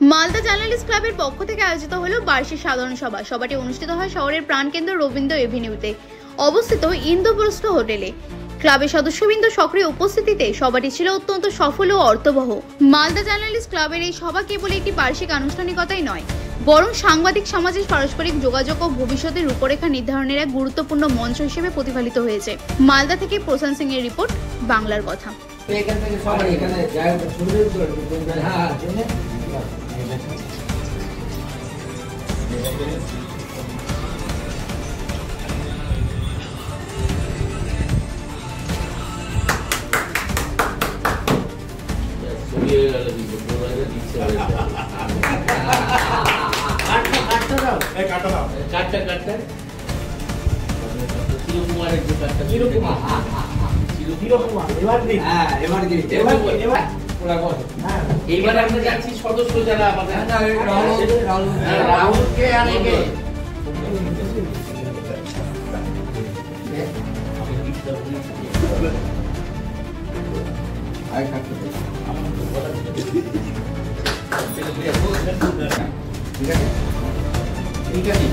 Malda journalist ক্লাবের পক্ষ থেকে আয়োজিত হলো বার্ষিক সাধারণ সভা। সভাটি অনুষ্ঠিত হয় শহরের প্রাণকেন্দ্র রবীন্দ্র এভিনিউতে অবস্থিত ইন্দ্রপ্রস্থ হোটেলে। ক্লাবের সদস্যবৃন্দ সক্রিয় উপস্থিতিতে সভাটি ছিল অত্যন্ত সফল ও অর্থবহ। মালদা জার্নালিস্ট ক্লাবের এই সভা কেবল একটি বার্ষিক আনুষ্ঠানিকতাই নয়, বরং সাংবাদিক সমাজের পারস্পরিক যোগাযোগ ও ভবিষ্যতের রূপরেখা নির্ধারণের এক গুরুত্বপূর্ণ মঞ্চ হিসেবে প্রতিফলিত হয়েছে। মালদা থেকে প্রশান্ত সিং এর রিপোর্ট, বাংলার কথা। এবার আমরা যাচ্ছি সদস্য যারা আমাদের রাহুলকে আনেগে ঠিক আছে